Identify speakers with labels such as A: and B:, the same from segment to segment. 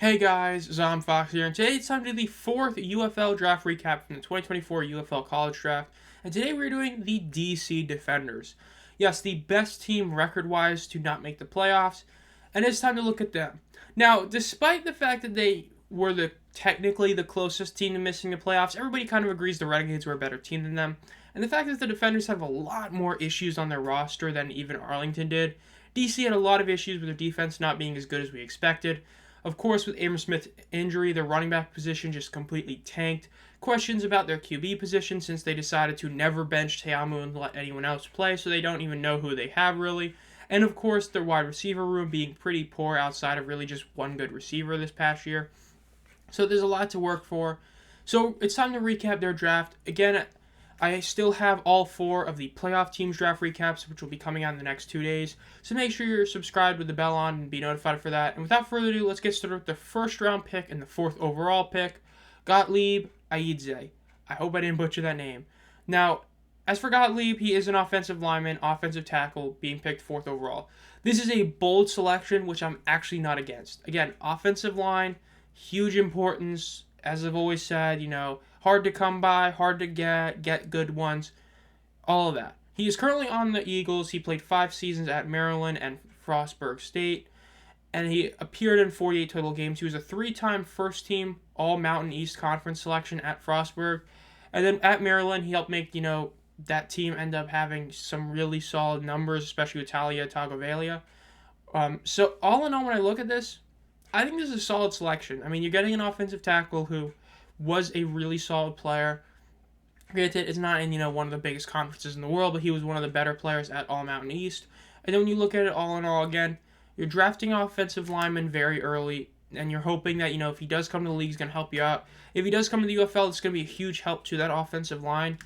A: Hey guys, Zom Fox here, and today it's time to do the fourth UFL draft recap from the 2024 UFL College Draft, and today we're doing the DC Defenders. Yes, the best team record-wise to not make the playoffs, and it's time to look at them. Now, despite the fact that they were technically the closest team to missing the playoffs, everybody kind of agrees the Renegades were a better team than them, and the fact that the Defenders have a lot more issues on their roster than even Arlington did. DC had a lot of issues with their defense not being as good as we expected. Of course, with Abram Smith's injury, their running back position just completely tanked. Questions about their QB position since they decided to never bench Teamu and let anyone else play, so they don't even know who they have really. And of course, their wide receiver room being pretty poor outside of really just one good receiver this past year. So there's a lot to work for. So it's time to recap their draft. Again, I still have all four of the playoff teams draft recaps, which will be coming out in the next 2 days. So make sure you're subscribed with the bell on and be notified for that. And without further ado, let's get started with the first round pick and the fourth overall pick, Gottlieb Aidze. I hope I didn't butcher that name. Now, as for Gottlieb, he is an offensive lineman, offensive tackle, being picked fourth overall. This is a bold selection, which I'm actually not against. Again, offensive line, huge importance. As I've always said, hard to come by, hard to get good ones, all of that. He is currently on the Eagles. He played 5 seasons at Maryland and Frostburg State, and he appeared in 48 total games. He was a 3-time first-team All-Mountain East Conference selection at Frostburg, and then at Maryland, he helped make, that team end up having some really solid numbers, especially with Talia Tagovailoa. So all in all, when I look at this, I think this is a solid selection. I mean, you're getting an offensive tackle who was a really solid player. Granted, it's not in, one of the biggest conferences in the world, but he was one of the better players at All Mountain East. And then when you look at it all in all, again, you're drafting offensive linemen very early, and you're hoping that, if he does come to the league, he's going to help you out. If he does come to the UFL, it's going to be a huge help to that offensive line.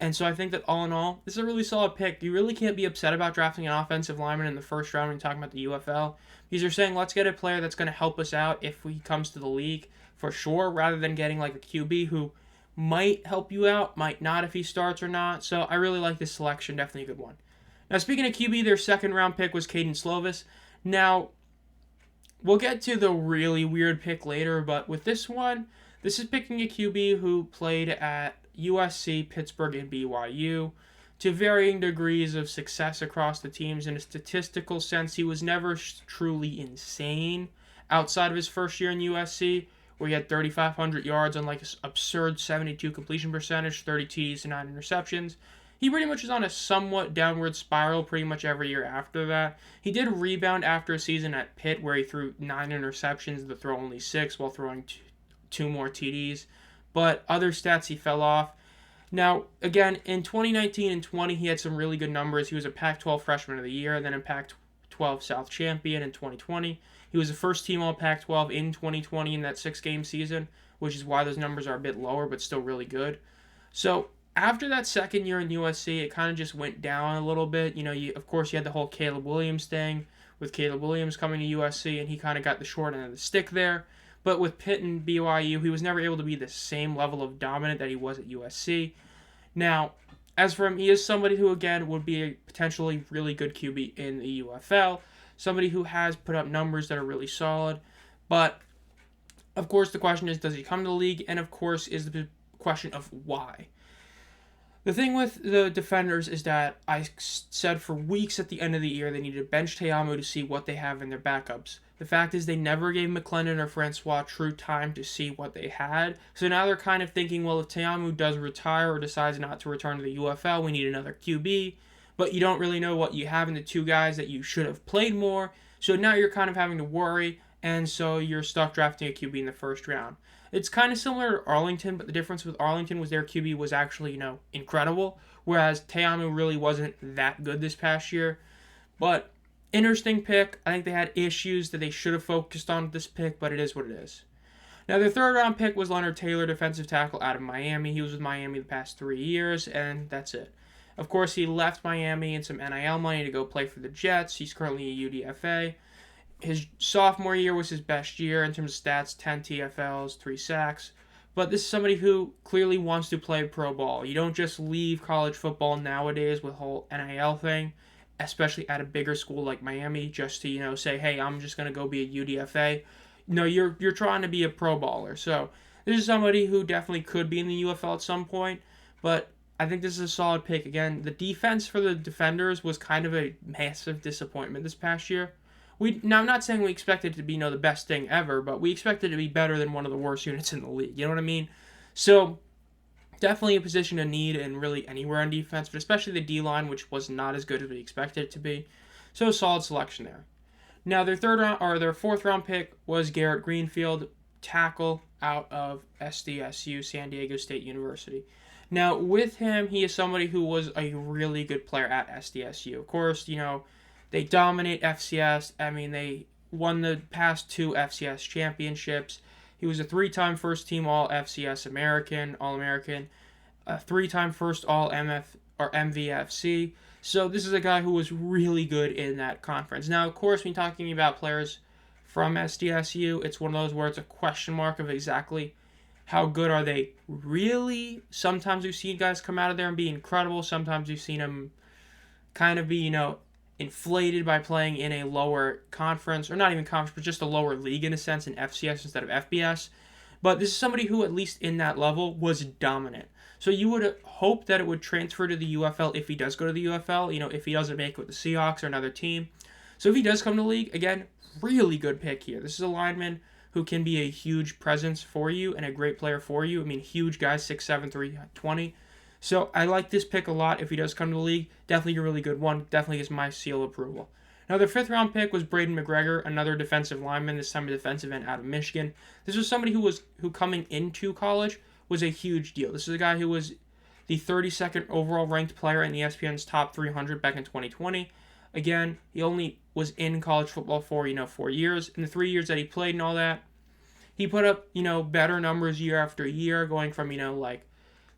A: And so I think that all in all, this is a really solid pick. You really can't be upset about drafting an offensive lineman in the first round when you're talking about the UFL. Because you're saying, let's get a player that's going to help us out if he comes to the league, for sure, rather than getting like a QB who might help you out, might not if he starts or not. So I really like this selection, definitely a good one. Now, speaking of QB, their second round pick was Caden Slovis. Now, we'll get to the really weird pick later, but with this one, this is picking a QB who played at USC, Pittsburgh, and BYU to varying degrees of success across the teams. In a statistical sense, he was never truly insane outside of his first year in USC, where he had 3,500 yards on like an absurd 72 completion percentage, 30 TDs, and 9 interceptions. He pretty much is on a somewhat downward spiral pretty much every year after that. He did rebound after a season at Pitt where he threw 9 interceptions to throw only 6 while throwing 2 more TDs. But other stats, he fell off. Now, again, in 2019 and 20, he had some really good numbers. He was a Pac-12 Freshman of the Year, and then a Pac-12 South Champion in 2020. He was a first-team All-Pac-12 in 2020 in that 6-game season, which is why those numbers are a bit lower, but still really good. So, after that second year in USC, it kind of just went down a little bit. Of course, you had the whole Caleb Williams thing, with Caleb Williams coming to USC, and he kind of got the short end of the stick there. But with Pitt and BYU, he was never able to be the same level of dominant that he was at USC. Now, as for him, he is somebody who, again, would be a potentially really good QB in the UFL. Somebody who has put up numbers that are really solid. But, of course, the question is, does he come to the league? And, of course, is the question of why. The thing with the Defenders is that I said for weeks at the end of the year they needed to bench Teamu to see what they have in their backups. The fact is they never gave McClendon or Francois true time to see what they had. So now they're kind of thinking, well, if Teamu does retire or decides not to return to the UFL, we need another QB. But you don't really know what you have in the 2 guys that you should have played more. So now you're kind of having to worry, and so you're stuck drafting a QB in the first round. It's kind of similar to Arlington, but the difference with Arlington was their QB was actually, incredible, whereas Teamu really wasn't that good this past year. But interesting pick. I think they had issues that they should have focused on with this pick, but it is what it is. Now, their third round pick was Leonard Taylor, defensive tackle out of Miami. He was with Miami the past 3 years, and that's it. Of course, he left Miami and some NIL money to go play for the Jets. He's currently a UDFA. His sophomore year was his best year in terms of stats, 10 TFLs, 3 sacks. But this is somebody who clearly wants to play pro ball. You don't just leave college football nowadays with the whole NIL thing, especially at a bigger school like Miami, just to, say, hey, I'm just going to go be a UDFA. No, you're trying to be a pro baller. So this is somebody who definitely could be in the UFL at some point, but I think this is a solid pick. Again, the defense for the defenders was kind of a massive disappointment this past year. Now I'm not saying we expected it to be the best thing ever, but we expected it to be better than one of the worst units in the league. You know what I mean? So definitely a position of need and really anywhere on defense, but especially the D line, which was not as good as we expected it to be. So a solid selection there. Now their fourth round pick was Garrett Greenfield, tackle out of SDSU, San Diego State University. Now with him, he is somebody who was a really good player at SDSU. Of course, they dominate FCS. I mean, they won the past 2 FCS championships. He was a 3-time first team All FCS All-American, a 3-time first All MF or MVFC. So this is a guy who was really good in that conference. Now, of course, when talking about players from SDSU, it's one of those where it's a question mark of exactly how good are they really. Sometimes we've seen guys come out of there and be incredible. Sometimes we've seen them kind of be, inflated by playing in a lower conference, or not even conference, but just a lower league in a sense, in FCS instead of FBS. But this is somebody who, at least in that level, was dominant. So you would hope that it would transfer to the UFL if he does go to the UFL, if he doesn't make it with the Seahawks or another team. So if he does come to the league, again, really good pick here. This is a lineman who can be a huge presence for you and a great player for you. I mean, huge guy, 6'7", 320. So I like this pick a lot if he does come to the league. Definitely a really good one. Definitely gets my seal of approval. Now, their 5th round pick was Braden McGregor, another defensive lineman, this time a defensive end out of Michigan. This was somebody who coming into college was a huge deal. This is a guy who was the 32nd overall ranked player in ESPN's top 300 back in 2020. Again, he only was in college football for 4 years. In the 3 years that he played and all that, he put up better numbers year after year, going from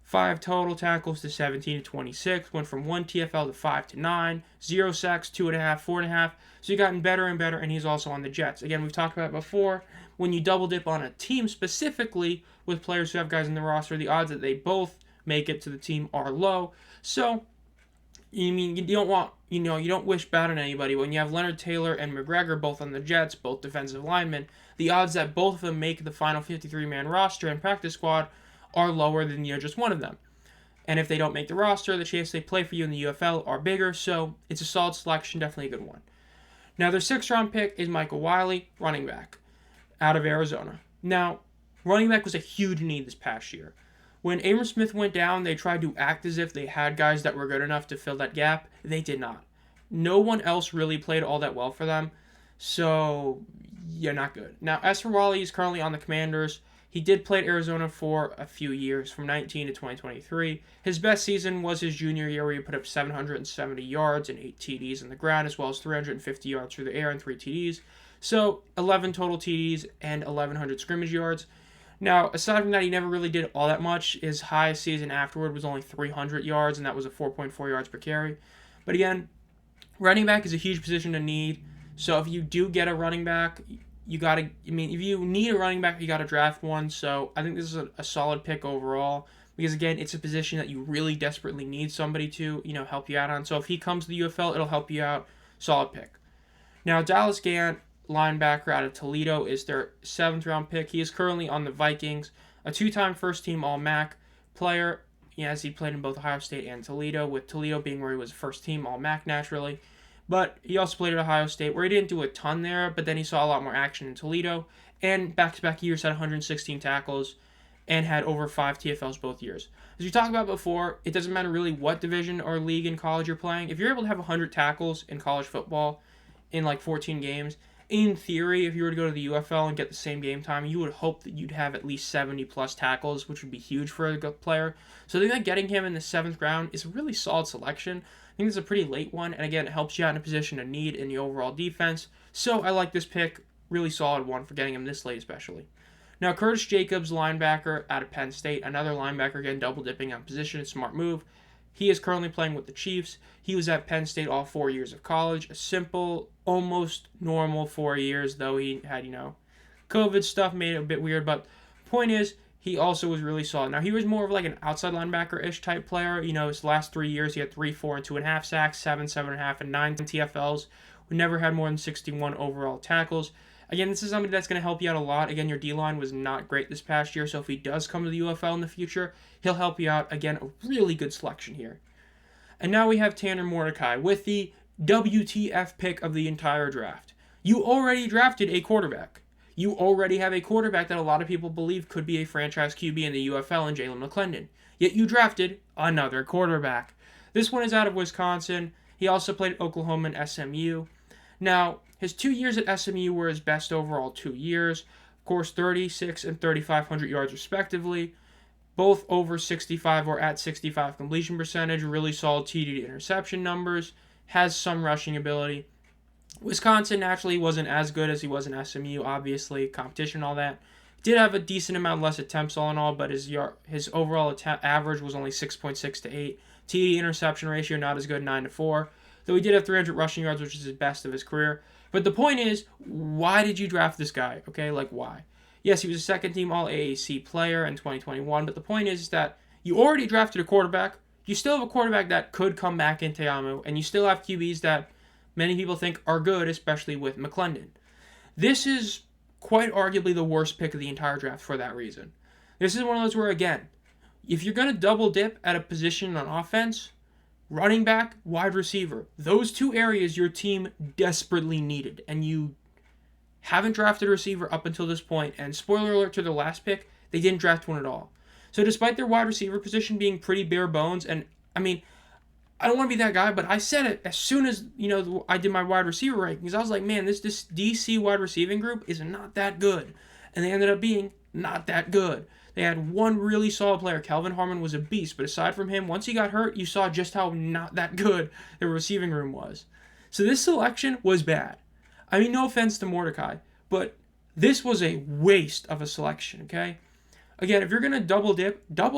A: 5 total tackles to 17 to 26, went from 1 TFL to 5 to 9, 0 sacks, 2.5, 4.5. So he's gotten better and better, and he's also on the Jets. Again, we've talked about it before. When you double dip on a team specifically with players who have guys in the roster, the odds that they both make it to the team are low. So, you don't wish bad on anybody. When you have Leonard Taylor and McGregor both on the Jets, both defensive linemen, the odds that both of them make the final 53-man roster and practice squad are lower than just one of them. And if they don't make the roster, the chance they play for you in the UFL are bigger, so it's a solid selection, definitely a good one. Now, their 6th round pick is Michael Wiley, running back, out of Arizona. Now, running back was a huge need this past year. When Abram Smith went down, they tried to act as if they had guys that were good enough to fill that gap. They did not. No one else really played all that well for them, so not good. Now, as for Wiley, he's currently on the Commanders. He did play at Arizona for a few years, from 19 to 2023. His best season was his junior year, where he put up 770 yards and 8 TDs on the ground, as well as 350 yards through the air and 3 TDs. So 11 total TDs and 1,100 scrimmage yards. Now, aside from that, he never really did all that much. His highest season afterward was only 300 yards, and that was a 4.4 yards per carry. But again, running back is a huge position to need. So if you do get a running back, if you need a running back, you got to draft one. So I think this is a solid pick overall, because again, it's a position that you really desperately need somebody to, help you out on. So if he comes to the UFL, it'll help you out. Solid pick. Now, Dallas Gant, linebacker out of Toledo, is their 7th round pick. He is currently on the Vikings, a 2-time first team All-MAC player. Yes, he played in both Ohio State and Toledo, with Toledo being where he was first team All-MAC naturally. But he also played at Ohio State, where he didn't do a ton there, but then he saw a lot more action in Toledo. And back-to-back years had 116 tackles and had over 5 TFLs both years. As we talked about before, it doesn't matter really what division or league in college you're playing. If you're able to have 100 tackles in college football in 14 games, in theory, if you were to go to the UFL and get the same game time, you would hope that you'd have at least 70-plus tackles, which would be huge for a good player. So I think that getting him in the 7th round is a really solid selection. I think it's a pretty late one, and again, it helps you out in a position of need in the overall defense. So I like this pick. Really solid one for getting him this late especially. Now, Curtis Jacobs, linebacker out of Penn State. Another linebacker, again, double-dipping on position. A smart move. He is currently playing with the Chiefs. He was at Penn State all 4 years of college. A simple, almost normal 4 years, though he had, COVID stuff made it a bit weird. But point is, he also was really solid. Now, he was more of an outside linebacker-ish type player. His last 3 years, he had 3, 4, and 2.5 sacks, 7, 7.5, and 9 TFLs. We never had more than 61 overall tackles. Again, this is somebody that's going to help you out a lot. Again, your D-line was not great this past year, so if he does come to the UFL in the future, he'll help you out. Again, a really good selection here. And now we have Tanner Mordecai with the WTF pick of the entire draft. You already drafted a quarterback. You already have a quarterback that a lot of people believe could be a franchise QB in the UFL in Jalen McClendon. Yet you drafted another quarterback. This one is out of Wisconsin. He also played at Oklahoma and SMU. Now, his 2 years at SMU were his best overall 2 years. Of course, 36 and 3,500 yards respectively. Both over 65 or at 65 completion percentage. Really solid TD to interception numbers. Has some rushing ability. Wisconsin naturally wasn't as good as he was in SMU, obviously, competition, all that. Did have a decent amount less attempts all in all, but his overall average was only 6.6 to 8. TD interception ratio not as good, 9 to 4. Though he did have 300 rushing yards, which is his best of his career. But the point is, why did you draft this guy? Okay, like why? Yes, he was a second-team All-AAC player in 2021, but the point is that you already drafted a quarterback. You still have a quarterback that could come back in Te'amu, and you still have QBs that many people think are good, especially with McClendon. This is quite arguably the worst pick of the entire draft for that reason. This is one of those where, again, if you're going to double dip at a position on offense, running back, wide receiver, those two areas your team desperately needed, and you haven't drafted a receiver up until this point, and spoiler alert to their last pick, they didn't draft one at all. So despite their wide receiver position being pretty bare bones, and I mean, I don't want to be that guy, but I said it as soon as, I did my wide receiver rankings. I was like, man, this DC wide receiving group is not that good. And they ended up being not that good. They had one really solid player. Kelvin Harmon was a beast, but aside from him, once he got hurt, you saw just how not that good the receiving room was. So this selection was bad. I mean, no offense to Mordecai, but this was a waste of a selection, okay? Again, if you're going to double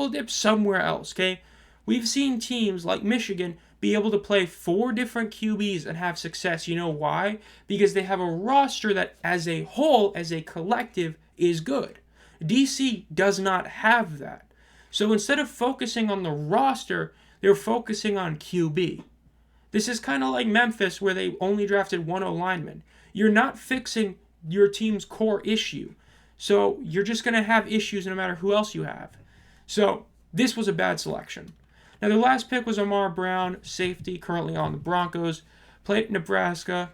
A: dip somewhere else, okay? We've seen teams like Michigan be able to play 4 different QBs and have success. You know why? Because they have a roster that as a whole, as a collective, is good. DC does not have that. So instead of focusing on the roster, they're focusing on QB. This is kind of like Memphis where they only drafted 1 O-lineman. You're not fixing your team's core issue. So you're just going to have issues no matter who else you have. So this was a bad selection. Now, their last pick was Amar Brown, safety, currently on the Broncos. Played at Nebraska,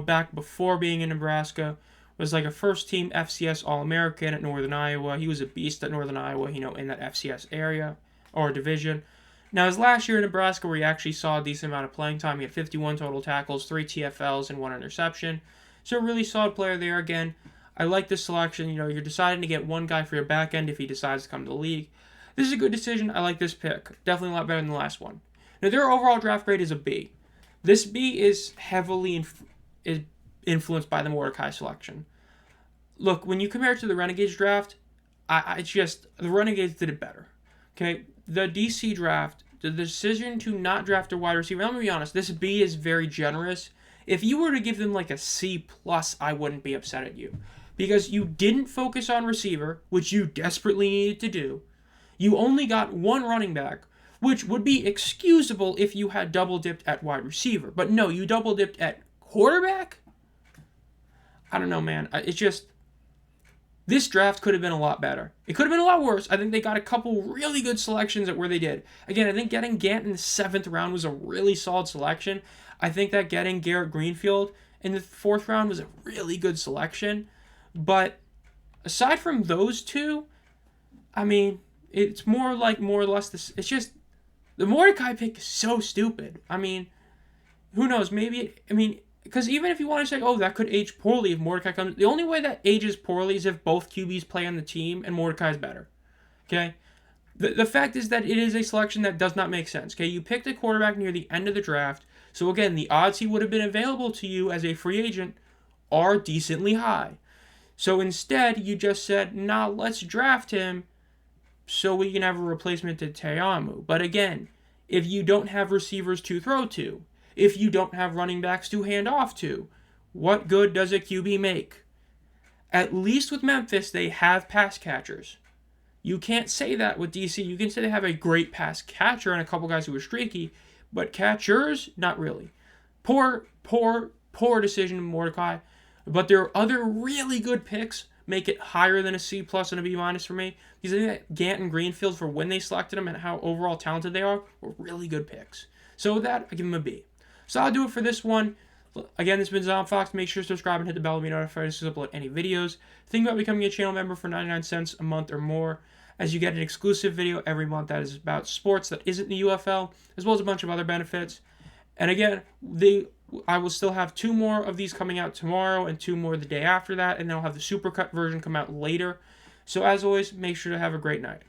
A: back before being in Nebraska. Was like a first-team FCS All-American at Northern Iowa. He was a beast at Northern Iowa, in that FCS area or division. Now, his last year in Nebraska, where he actually saw a decent amount of playing time, he had 51 total tackles, 3 TFLs, and 1 interception. So a really solid player there. Again, I like this selection. You're deciding to get one guy for your back end if he decides to come to the league. This is a good decision. I like this pick. Definitely a lot better than the last one. Now, their overall draft grade is a B. This B is heavily influenced by the Mordecai selection. Look, when you compare it to the Renegades draft, the Renegades did it better. Okay? The DC draft, the decision to not draft a wide receiver, let me be honest, this B is very generous. If you were to give them like a C+, I wouldn't be upset at you. Because you didn't focus on receiver, which you desperately needed to do. You only got 1 running back, which would be excusable if you had double-dipped at wide receiver. But no, you double-dipped at quarterback? I don't know, man. It's just, this draft could have been a lot better. It could have been a lot worse. I think they got a couple really good selections at where they did. Again, I think getting Gant in the 7th round was a really solid selection. I think that getting Garrett Greenfield in the 4th round was a really good selection. But aside from those two, I mean, it's more or less this. It's just the Mordecai pick is so stupid. I mean, who knows? Maybe because even if you want to say, oh, that could age poorly if Mordecai comes, the only way that ages poorly is if both QBs play on the team and Mordecai is better. Okay, the fact is that it is a selection that does not make sense. Okay, you picked a quarterback near the end of the draft, so again, the odds he would have been available to you as a free agent are decently high. So instead, you just said, nah, let's draft him so we can have a replacement to Te'amu. But again, if you don't have receivers to throw to, if you don't have running backs to hand off to, what good does a QB make? At least with Memphis, they have pass catchers. You can't say that with DC. You can say they have a great pass catcher and a couple guys who are streaky, but catchers, not really. Poor decision, Mordecai. But there are other really good picks make it higher than a C plus and a B minus for me. Because I think that Gant and Greenfield, for when they selected them and how overall talented they are, were really good picks. So with that, I give them a B. So I'll do it for this one. Again, this has been Zion Fox. Make sure to subscribe and hit the bell to be notified as I upload any videos. Think about becoming a channel member for 99 cents a month or more, as you get an exclusive video every month that is about sports that isn't the UFL, as well as a bunch of other benefits. And again, I will still have 2 more of these coming out tomorrow and 2 more the day after that, and then I'll have the supercut version come out later. So as always, make sure to have a great night.